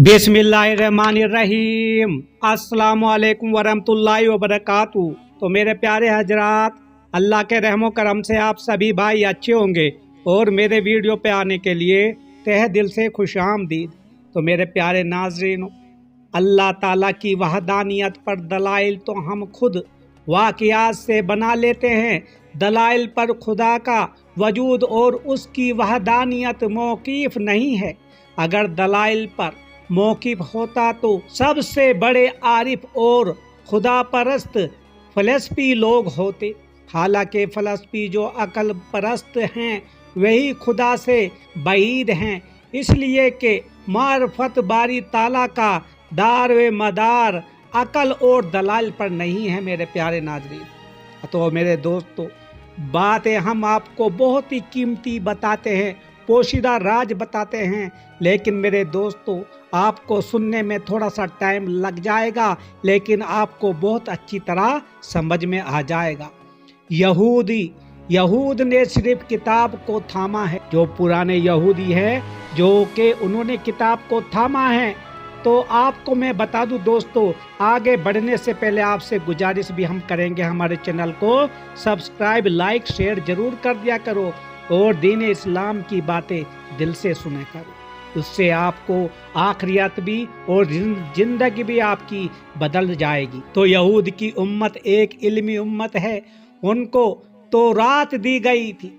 बिस्मिल्लाहिर्रहमानिर्रहीम अस्सलामु अलैकुम वरहमतुल्लाहि वबरकातुहू। तो मेरे प्यारे हजरात, अल्लाह के रहमो करम से आप सभी भाई अच्छे होंगे और मेरे वीडियो पे आने के लिए तहे दिल से खुशामदीद। तो मेरे प्यारे नाज़रीन, अल्लाह ताला की वहदानियत पर दलाइल तो हम खुद वाक़ियात से बना लेते हैं। दलाइल पर खुदा का वजूद और उसकी वहदानियत मौक़िफ़ नहीं है। अगर दलाइल पर मौक़िफ़ होता तो सबसे बड़े आरिफ और खुदा परस्त फ़लस्फ़ी लोग होते। हालांकि फ़लस्फ़ी जो अकल परस्त हैं वही खुदा से बईद हैं, इसलिए कि मारफत बारी ताला का दार व मदार अकल और दलाइल पर नहीं है। मेरे प्यारे नाज़रीन, तो मेरे दोस्तों, बातें हम आपको बहुत ही कीमती बताते हैं, पोशीदा राज बताते हैं, लेकिन मेरे दोस्तों आपको सुनने में थोड़ा सा टाइम लग जाएगा, लेकिन आपको बहुत अच्छी तरह समझ में आ जाएगा। यहूद ने सिर्फ किताब को थामा है, जो पुराने यहूदी है जो कि उन्होंने किताब को थामा है। तो आपको मैं बता दूं दोस्तों, आगे बढ़ने से पहले आपसे गुजारिश भी हम करेंगे, हमारे चैनल को सब्सक्राइब लाइक शेयर जरूर कर दिया करो और दीन इस्लाम की बातें दिल से सुने करो। उससे आपको आखिरत भी और जिंदगी भी आपकी बदल जाएगी। तो यहूद की उम्मत एक इल्मी उम्मत है, उनको तौरात दी गई थी,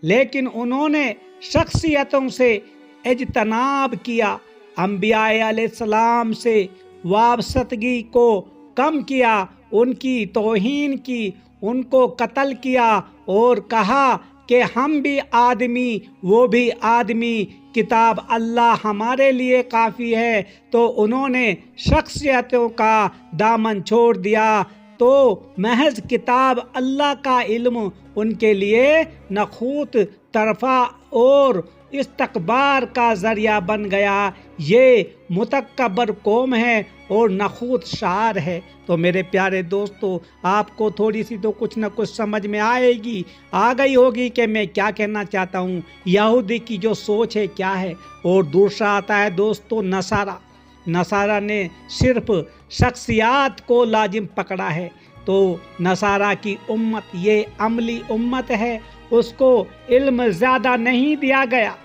लेकिन उन्होंने शख्सियतों से इज्तनाब किया, अंबिया अलैहिस्सलाम से वाबस्तगी को कम किया, उनकी तौहीन की, उनको कत्ल किया और कहा कि हम भी आदमी वो भी आदमी, किताब अल्लाह हमारे लिए काफ़ी है। तो उन्होंने शख्सियतों का दामन छोड़ दिया, तो महज किताब अल्लाह का इल्म उनके लिए नखूत तरफा और इस्तकबार का ज़रिया बन गया। ये मुतकब्बर कौम है और नखूत शार है। तो मेरे प्यारे दोस्तों, आपको थोड़ी सी तो कुछ न कुछ समझ में आ गई होगी कि मैं क्या कहना चाहता हूँ, यहूदी की जो सोच है क्या है। और दूसरा आता है दोस्तों नसारा ने सिर्फ शख्सियात को लाजिम पकड़ा है। तो नसारा की उम्मत ये अमली उम्मत है, उसको इल्म ज़्यादा नहीं दिया गया,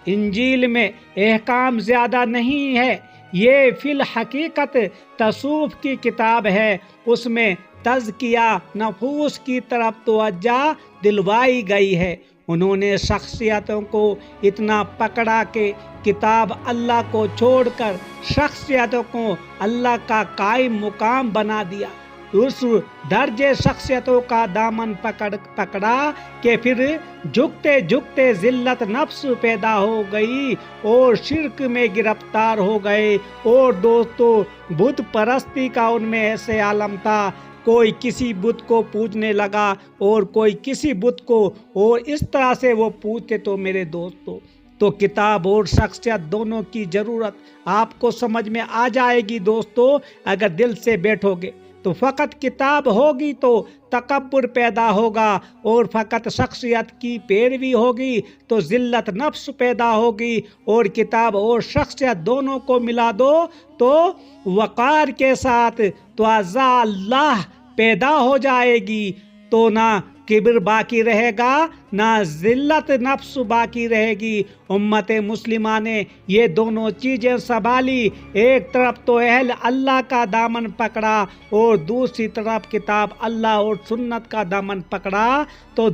इंजील में अहकाम ज़्यादा नहीं है। ये फिल हकीकत तसूफ़ की किताब है, उसमें तज़किया नफूस की तरफ तवज्जो दिलवाई गई है। उन्होंने शख्सियतों को इतना पकड़ा कि किताब अल्लाह को छोड़कर शख्सियतों को अल्लाह का कायम मुकाम बना दिया। उस दर्जे शख्सियतों का दामन पकड़ा कि फिर झुकते झुकते जिल्लत नफ्स पैदा हो गई और शिर्क में गिरफ्तार हो गए। और दोस्तों, बुत परस्ती का उनमें ऐसे आलम था, कोई किसी बुत को पूजने लगा और कोई किसी बुत को, और इस तरह से वो पूजते। तो मेरे दोस्तों, तो किताब और शख्सियत दोनों की ज़रूरत आपको समझ में आ जाएगी दोस्तों, अगर दिल से बैठोगे। तो फ़कत किताब होगी तो तकब्बुर पैदा होगा, और फ़कत शख्सियत की पैरवी होगी तो ज़िल्लत नफ्स पैदा होगी। और किताब और शख्सियत दोनों को मिला दो तो वक़ार के साथ तवाज़ा अल्लाह पैदा हो जाएगी। तो ना किब्र बाकी रहेगा, ना ज़िल्लत नफ्स बाकी रहेगी। उम्मत मुस्लिमा ने ये दोनों चीज़ें संभाली, एक तरफ तो अहल अल्लाह का दामन पकड़ा और दूसरी तरफ किताब अल्लाह और सुन्नत का दामन पकड़ा। तो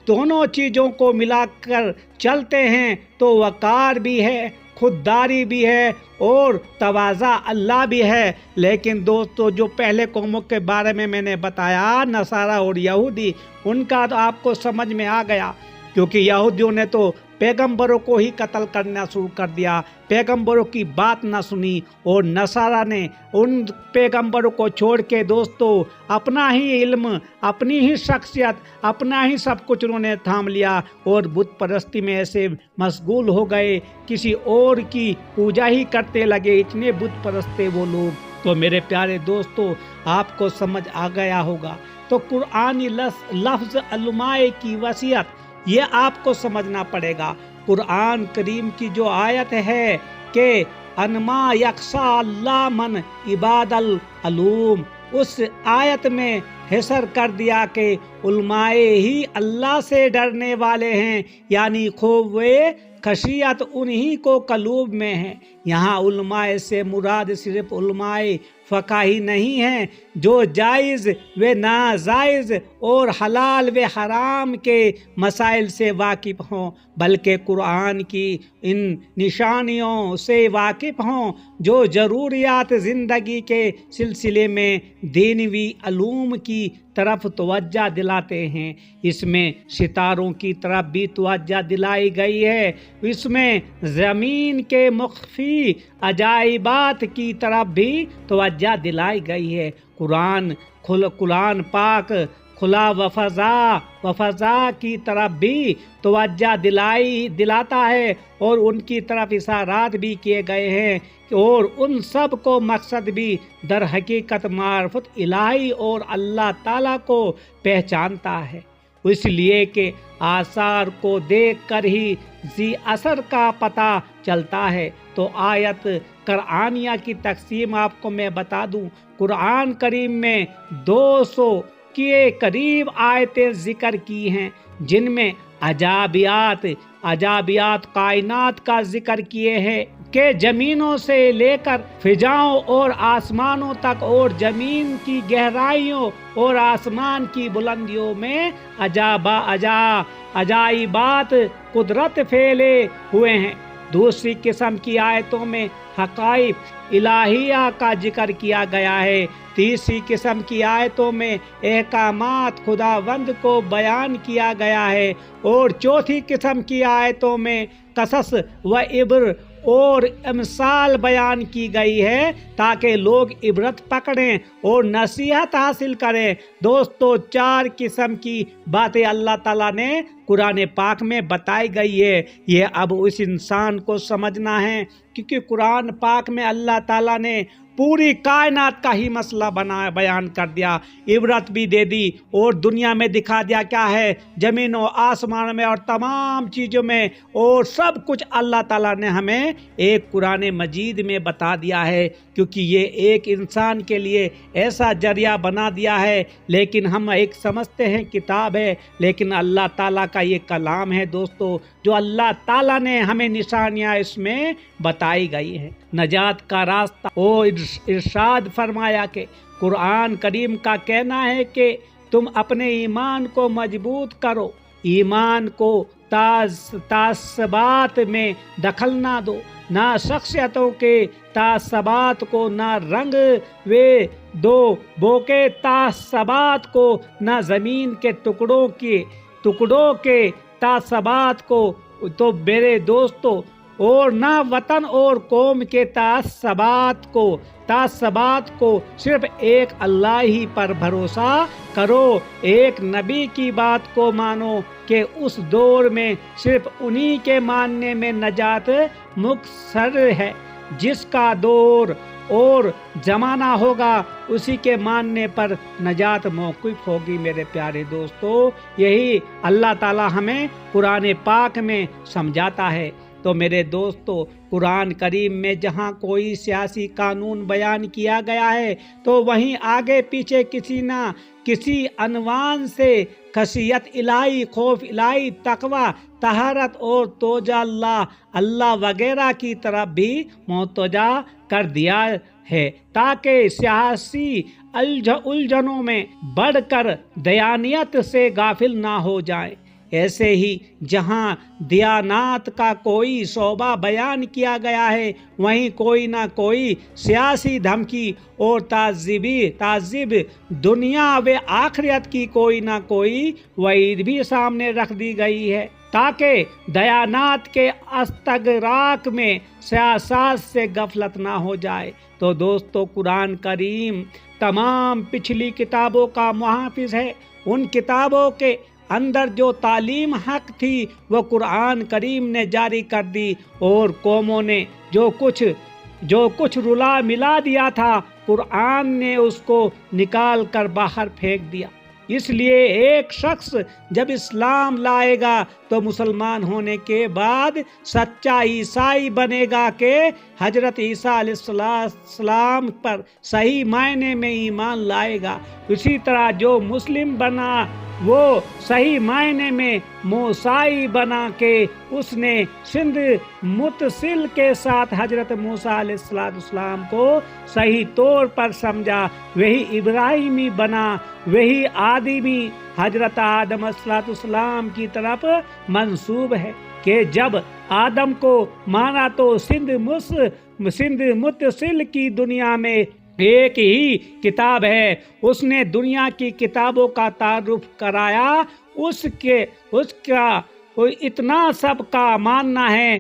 दोनों चीज़ों को मिलाकर चलते हैं तो वक़ार भी है, खुददारी भी है और तवाज़ा अल्लाह भी है। लेकिन दोस्तों, जो पहले कौमों के बारे में मैंने बताया, नसारा और यहूदी, उनका तो आपको समझ में आ गया, क्योंकि यहूदियों ने तो पैगंबरों को ही कत्ल करना शुरू कर दिया, पैगंबरों की बात ना सुनी। और नसारा ने उन पैगंबरों को छोड़ के दोस्तों अपना ही इल्म, अपनी ही शख्सियत, अपना ही सब कुछ उन्होंने थाम लिया और बुत परस्ती में ऐसे मशगूल हो गए, किसी और की पूजा ही करते लगे, इतने बुत परस्त थे वो लोग। तो मेरे प्यारे दोस्तों, आपको समझ आ गया होगा। तो कुरानी लफ्ज़ अलमाए की वसीयत, ये आपको समझना पड़ेगा। कुरान करीम की जो आयत है कि अनमा यक्शा अल्लाह मन इबादल अलूम। उस आयत में हिसर कर दिया कि उलमाए ही अल्लाह से डरने वाले हैं, यानी खूब वे खशियत उन्हीं को कलूब में है। यहाँ उलमाए से मुराद सिर्फ उलमाए फ़क़ाही नहीं हैं जो जायज़ व नाजायज़ और हलाल व हराम के मसाइल से वाकिफ़ हों, बल्कि कुरान की इन निशानियों से वाकिफ़ हों जो ज़रूरियात ज़िंदगी के सिलसिले में दीनवी अलूम की तरफ तवज्जो दिलाते हैं। इसमें सितारों की तरफ भी तवज्जो दिलाई गई है, इसमें ज़मीन के मुख्फी अजाइबात की तरफ भी तवज्जो दिलाई गई है। कुरान पाक खुला वफ़ज़ा की तरफ भी तवज्जो दिलाता है और उनकी तरफ इशारात भी किए गए हैं और उन सब को मकसद भी दर हकीकत मार्फत इलाही और अल्लाह ताला को पहचानता है, इसलिए कि आसार को देख कर ही जी असर का पता चलता है। तो आयत कुरानिया की तकसीम आपको मैं बता दूं। कुरान करीम में 200 के करीब आयतें जिक्र की हैं, जिनमें अजाबियात कायनात का जिक्र किए हैं कि ज़मीनों से लेकर फिजाओं और आसमानों तक और ज़मीन की गहराइयों और आसमान की बुलंदियों में अजाइबात कुदरत फैले हुए हैं। दूसरी किस्म की आयतों में हक़ाइक़ इलाहिया का जिक्र किया गया है। तीसरी किस्म की आयतों में अहकामात खुदावंद को बयान किया गया है और चौथी किस्म की आयतों में कसस व इब्र और अमसाल बयान की गई है ताकि लोग इबरत पकड़ें और नसीहत हासिल करें। दोस्तों, 4 किस्म की बातें अल्लाह ताला ने कुरान पाक में बताई गई है। ये अब उस इंसान को समझना है, क्योंकि कुरान पाक में अल्लाह ताला ने पूरी कायनात का ही मसला बयान कर दिया, इबरत भी दे दी और दुनिया में दिखा दिया क्या है ज़मीन और आसमान में और तमाम चीज़ों में, और सब कुछ अल्लाह ताला ने हमें एक कुरान मजीद में बता दिया है, क्योंकि ये एक इंसान के लिए ऐसा जरिया बना दिया है। लेकिन हम एक समझते हैं किताब है, लेकिन अल्लाह ताला का ये कलाम है दोस्तों, जो अल्लाह ताला ने हमें निशानियाँ इसमें बताई गई हैं, नजात का रास्ता। और इरशाद फरमाया कि कुरान करीम का कहना है कि तुम अपने ईमान को मजबूत करो, ईमान को तासबात में दखल ना दो, ना शख्सियतों के तासबात को, ना रंग वे दो बोके तासबात को, ना ज़मीन के टुकड़ों के तासबात को, तो मेरे दोस्तों, और ना वतन और कौम के तासबात को सिर्फ एक अल्लाह ही पर भरोसा करो। एक नबी की बात को मानो कि उस दौर में सिर्फ उन्हीं के मानने में नजात मुकसर है, जिसका दौर और ज़माना होगा उसी के मानने पर नजात मौक़ूफ़ होगी। मेरे प्यारे दोस्तों, यही अल्लाह ताला हमें कुरान पाक में समझाता है। तो मेरे दोस्तों, कुरान करीम में जहाँ कोई सियासी कानून बयान किया गया है, तो वहीं आगे पीछे किसी ना किसी अनवान से खशियत इलाही, खौफ इलाही, तकवा, तहारत और तोजा अल्लाह वगैरह की तरफ भी मुतवज्जा कर दिया है, ताकि सियासी उलझनों में बढ़कर दयानियत से गाफिल ना हो जाए। ऐसे ही जहाँ दियानात का कोई शोबा बयान किया गया है, वहीं कोई ना कोई सियासी धमकी और ताज़िब दुनिया व आखिरत की कोई ना कोई वईद भी सामने रख दी गई है, ताकि दयानात के अस्तगराक में सियासत से गफलत ना हो जाए। तो दोस्तों, कुरान करीम तमाम पिछली किताबों का मुहाफिज है। उन किताबों के अंदर जो तालीम हक थी वो कुरान करीम ने जारी कर दी, और कौमों ने जो कुछ रुला मिला दिया था, कुरान ने उसको निकाल कर बाहर फेंक दिया। اس لیے ایک شخص جب اسلام لائے گا تو مسلمان ہونے کے بعد سچا عیسائی بنے گا کہ حضرت عیسیٰ علیہ السلام پر صحیح معنی میں ایمان لائے گا۔ اسی طرح جو مسلم بنا وہ صحیح معنی میں موسیٰ بنا کہ اس نے سندھ متصل کے ساتھ حضرت موسیٰ علیہ السلام کو صحیح طور پر سمجھا، وہی ابراہیمی بنا، وہی آدمی حضرت آدم علیہ السلام کی طرف منسوب ہے کہ جب آدم کو مانا تو سندھ متصل کی دنیا میں ایک ہی کتاب ہے، اس نے دنیا کی کتابوں کا تعارف کرایا، اس کا اتنا سب کا ماننا ہے